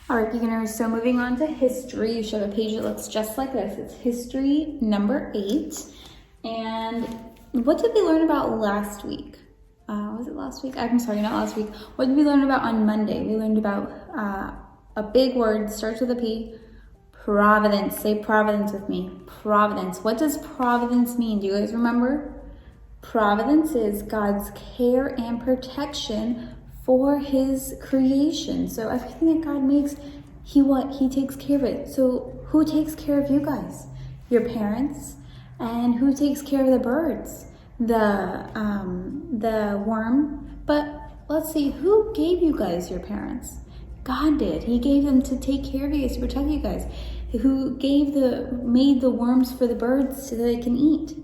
All right, beginners, so moving on to history, you should have a page that looks just like this. It's history number 8. And what did we learn about last week? Was it last week? I'm sorry, not last week. What did we learn about on Monday? We learned about a big word, starts with a P, Providence. Say Providence with me. Providence. What does Providence mean? Do you guys remember? Providence is God's care and protection for his creation. So everything that God makes, he takes care of it. So who takes care of you guys? Your parents. And who takes care of the birds? The worm. But let's see, who gave you guys your parents? God did. He gave them to take care of you guys, to protect you guys. Who made the worms for the birds so they can eat?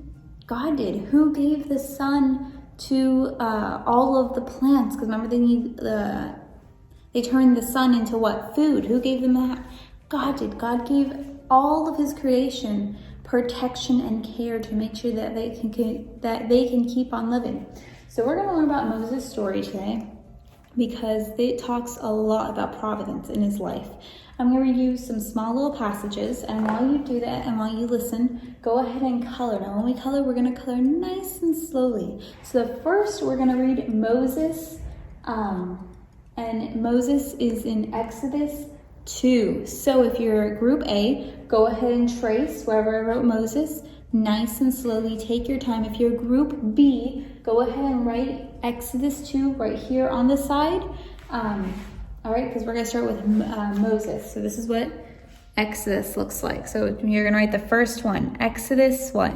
God did. Who gave the sun to all of the plants? Because remember, they turned the sun into what? Food. Who gave them that? God did. God gave all of his creation protection and care to make sure that they can keep on living. So we're going to learn about Moses' story today because it talks a lot about providence in his life. I'm going to read you some small little passages, and while you do that and while you listen, go ahead and color. Now when we color, we're going to color nice and slowly. So first we're going to read Moses, and Moses is in Exodus 2. So if you're group A, go ahead and trace wherever I wrote Moses, nice and slowly, take your time. If you're group B, go ahead and write Exodus 2 right here on the side. All right, because we're going to start with Moses. So this is what Exodus looks like. So you're going to write the first one. Exodus what?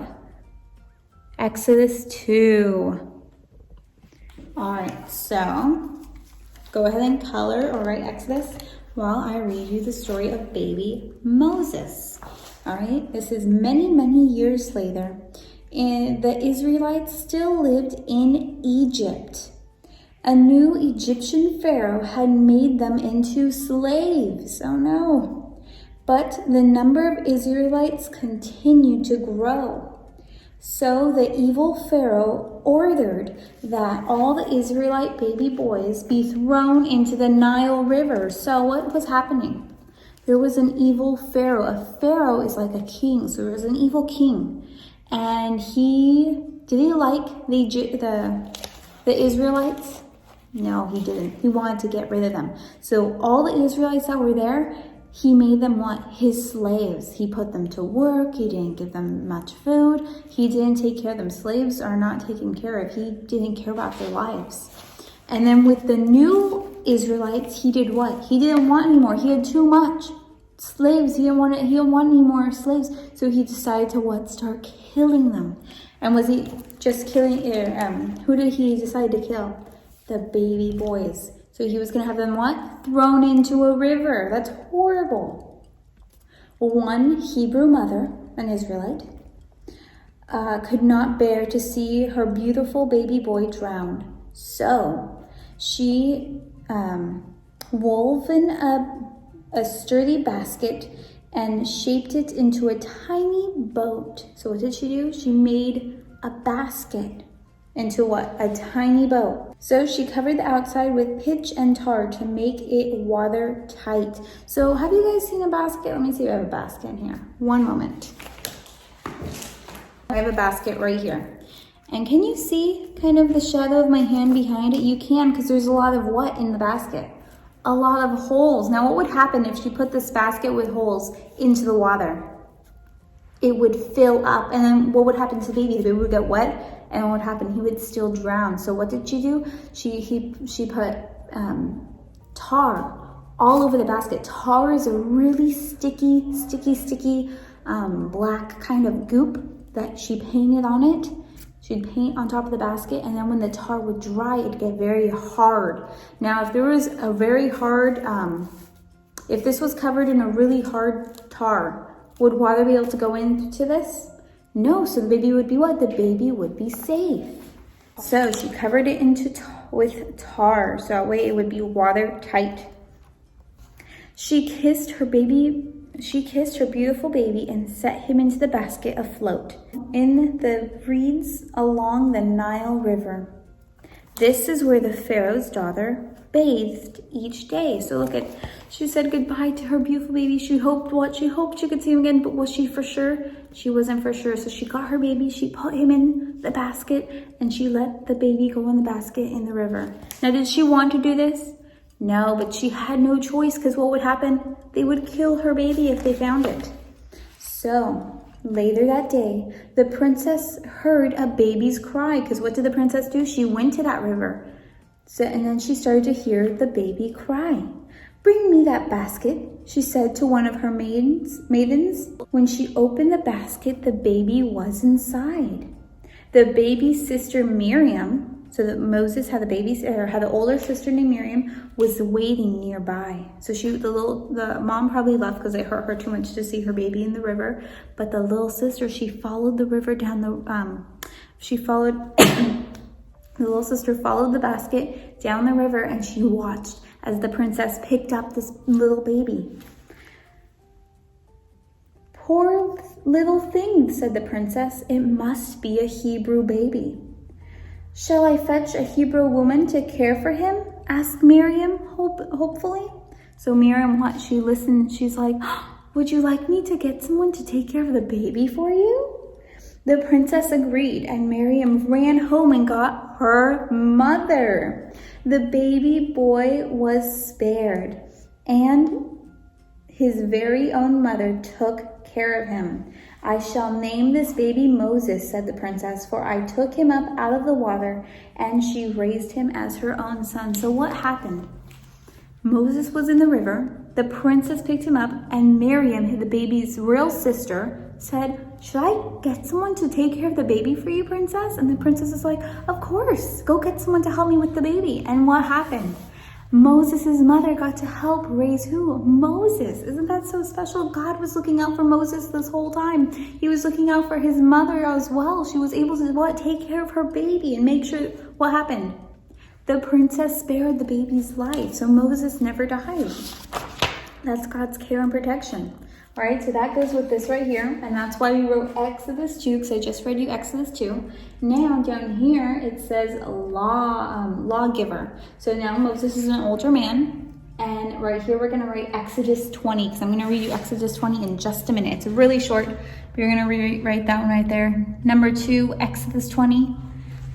Exodus 2. All right, so go ahead and color or write Exodus while I read you the story of baby Moses. All right, this is many, many years later. And the Israelites still lived in Egypt. A new Egyptian pharaoh had made them into slaves. Oh no. But the number of Israelites continued to grow. So the evil pharaoh ordered that all the Israelite baby boys be thrown into the Nile River. So what was happening? There was an evil pharaoh. A pharaoh is like a king. So there was an evil king. And did he like the Israelites? No, he didn't. He wanted to get rid of them. So all the Israelites that were there, he made them what? His slaves. He put them to work. He didn't give them much food. He didn't take care of them. Slaves are not taken care of. He didn't care about their lives. And then with the new Israelites, he did what? He didn't want any more. He had too much slaves. He didn't want any more slaves. So he decided to what? Start killing them. And was he just killing, who did he decide to kill? The baby boys. So he was going to have them what? Thrown into a river. That's horrible. One Hebrew mother, an Israelite, could not bear to see her beautiful baby boy drown. So she woven a sturdy basket and shaped it into a tiny boat. So what did she do? She made a basket into what? A tiny boat. So she covered the outside with pitch and tar to make it watertight. So have you guys seen a basket? Let me see if I have a basket in here. One moment. I have a basket right here. And can you see kind of the shadow of my hand behind it? You can, because there's a lot of what in the basket? A lot of holes. Now what would happen if she put this basket with holes into the water? It would fill up, and then what would happen to the baby? The baby would get wet, and what would happen? He would still drown. So what did she do? She put tar all over the basket. Tar is a really sticky black kind of goop that she painted on it. She'd paint on top of the basket, and then when the tar would dry, it'd get very hard. Now, if there was a very hard, if this was covered in a really hard tar, would water be able to go into this? No, so the baby would be what? The baby would be safe. So she covered it with tar, so that way it would be watertight. She kissed her beautiful baby and set him into the basket afloat in the reeds along the Nile River. This is where the Pharaoh's daughter bathed each day. So look at, She said goodbye to her beautiful baby. She hoped she could see him again, but was she for sure? She wasn't for sure. So she got her baby, she put him in the basket, and she let the baby go in the basket in the river. Now, did she want to do this? No, but she had no choice, because what would happen? They would kill her baby if they found it. So later that day, the princess heard a baby's cry, because what did the princess do? She went to that river. And then she started to hear the baby cry. Bring me that basket, she said to one of her maidens. When she opened the basket, the baby was inside. The baby's sister Miriam, so that Moses had had an older sister named Miriam, was waiting nearby. So the mom probably left because it hurt her too much to see her baby in the river. But the little sister, she followed the river down the little sister followed the basket down the river, and she watched as the princess picked up this little baby. Poor little thing, said the princess. It must be a Hebrew baby. Shall I fetch a Hebrew woman to care for him? Asked Miriam, hopefully. So Miriam, she listened. She's like, would you like me to get someone to take care of the baby for you? The princess agreed, and Miriam ran home and got her mother. The baby boy was spared, and his very own mother took care of him. I shall name this baby Moses, said the princess, for I took him up out of the water, and she raised him as her own son. So what happened? Moses was in the river, the princess picked him up, and Miriam, the baby's real sister, said, should I get someone to take care of the baby for you, princess? And the princess is like, of course, go get someone to help me with the baby. And what happened? Moses' mother got to help raise who? Moses. Isn't that so special? God was looking out for Moses this whole time. He was looking out for his mother as well. She was able to take care of her baby and make sure. What happened? The princess spared the baby's life, so Moses never died. That's God's care and protection. All right, so that goes with this right here, and that's why we wrote Exodus 2, because I just read you Exodus 2. Now down here it says lawgiver. So now Moses is an older man, and right here we're going to write Exodus 20, because I'm going to read you Exodus 20 in just a minute. It's really short, but you're going to rewrite that one right there. Number 2, Exodus 20.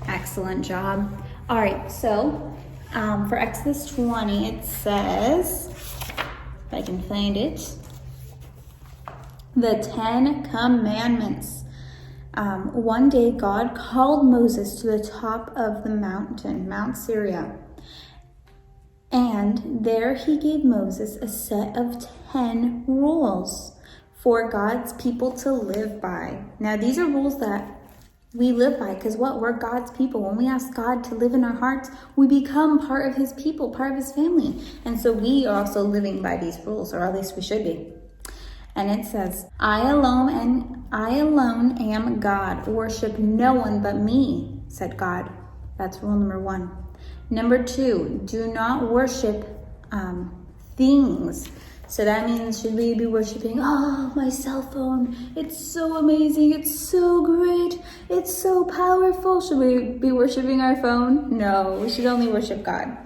Excellent job. All right, so for Exodus 20 it says, if I can find it, the 10 Commandments. One day God called Moses to the top of the mountain, Mount Syria. And there he gave Moses a set of 10 rules for God's people to live by. Now these are rules that we live by, because we're God's people. When we ask God to live in our hearts, we become part of his people, part of his family. And so we are also living by these rules, or at least we should be. And it says, I alone am God. Worship no one but me, said God. That's rule number 1. Number 2, do not worship things. So that means, should we be worshiping, my cell phone, it's so amazing, it's so great, it's so powerful. Should we be worshiping our phone? No, we should only worship God.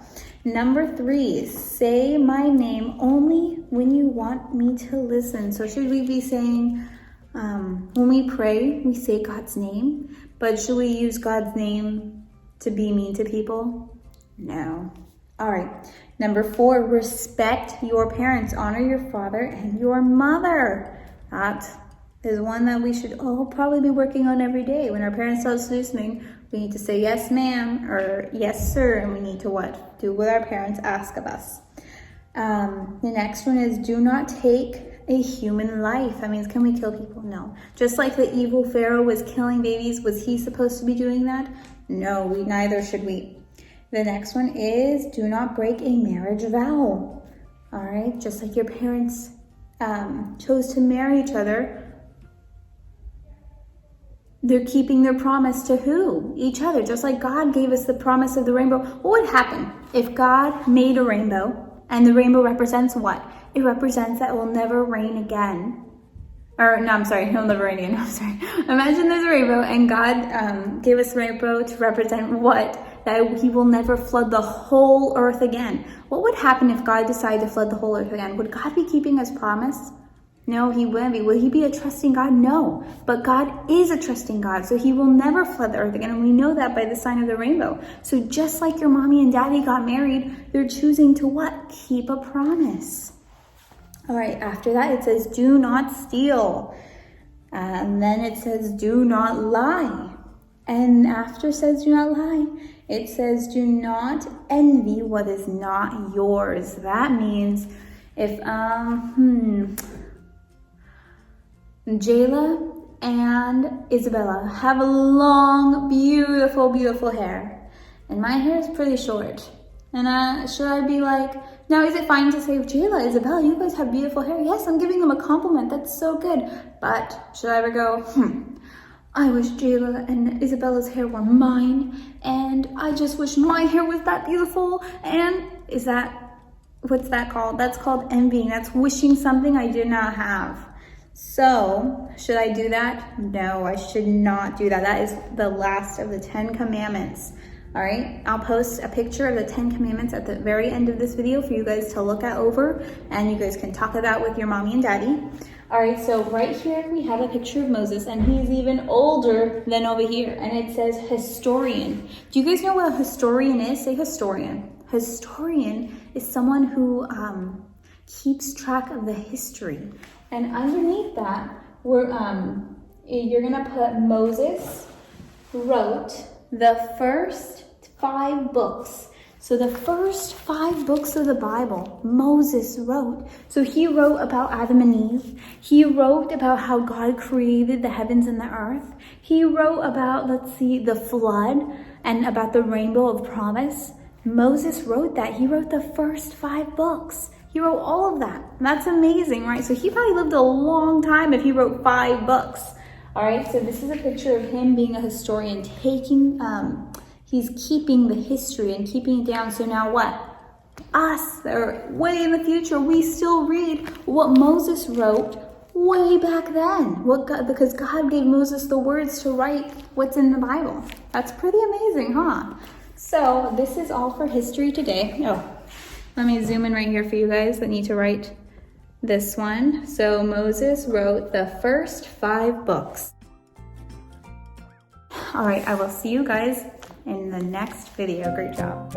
Number 3, say my name only when you want me to listen. So should we be saying, when we pray, we say God's name, but should we use God's name to be mean to people? No. All right. Number 4, respect your parents. Honor your father and your mother. That is one that we should all probably be working on every day. When our parents tell us to do something, we need to say yes, ma'am, or yes, sir, and we need to what? Do what our parents ask of us. The next one is, do not take a human life. That means, can we kill people? No. Just like the evil Pharaoh was killing babies, was he supposed to be doing that? No, neither should we. The next one is, do not break a marriage vow. All right, just like your parents chose to marry each other, they're keeping their promise to who? Each other. Just like God gave us the promise of the rainbow. What would happen if God made a rainbow, and the rainbow represents what? It represents that it will never rain again. Or, no, I'm sorry, it'll never rain again. I'm sorry. Imagine there's a rainbow, and God gave us a rainbow to represent what? that he will never flood the whole earth again. What would happen if God decided to flood the whole earth again? Would God be keeping his promise? No, he wouldn't be. Will he be a trusting God? No. But God is a trusting God, so he will never flood the earth again. And we know that by the sign of the rainbow. So just like your mommy and daddy got married, they're choosing to what? Keep a promise. All right, after that, it says, do not steal. And then it says, do not lie. And after it says, do not lie, it says, do not envy what is not yours. That means if, Jayla and Isabella have long, beautiful, beautiful hair. And my hair is pretty short. And should I be like, now is it fine to say, Jayla, Isabella, you guys have beautiful hair? Yes, I'm giving them a compliment. That's so good. But should I ever go, I wish Jayla and Isabella's hair were mine. And I just wish my hair was that beautiful. And what's that called? That's called envying. That's wishing something I do not have. So, should I do that? No, I should not do that. That is the last of the 10 commandments. All right, I'll post a picture of the 10 commandments at the very end of this video for you guys to look at over, and you guys can talk about with your mommy and daddy. All right, so right here we have a picture of Moses, and he's even older than over here, and it says historian. Do you guys know what a historian is? Say historian. Historian is someone who keeps track of the history. And underneath that, you're gonna put Moses wrote the first 5 books. So the first 5 books of the Bible, Moses wrote. So he wrote about Adam and Eve. He wrote about how God created the heavens and the earth. He wrote about, the flood and about the rainbow of promise. Moses wrote that. He wrote the first 5 books. He wrote all of that. That's amazing, right? So he probably lived a long time if he wrote 5 books. All right, so this is a picture of him being a historian, he's keeping the history and keeping it down. So now what? Us, or way in the future, we still read what Moses wrote way back then. Because God gave Moses the words to write what's in the Bible. That's pretty amazing, huh? So this is all for history today. Oh, let me zoom in right here for you guys that need to write this one. So Moses wrote the first 5 books. All right, I will see you guys in the next video. Great job.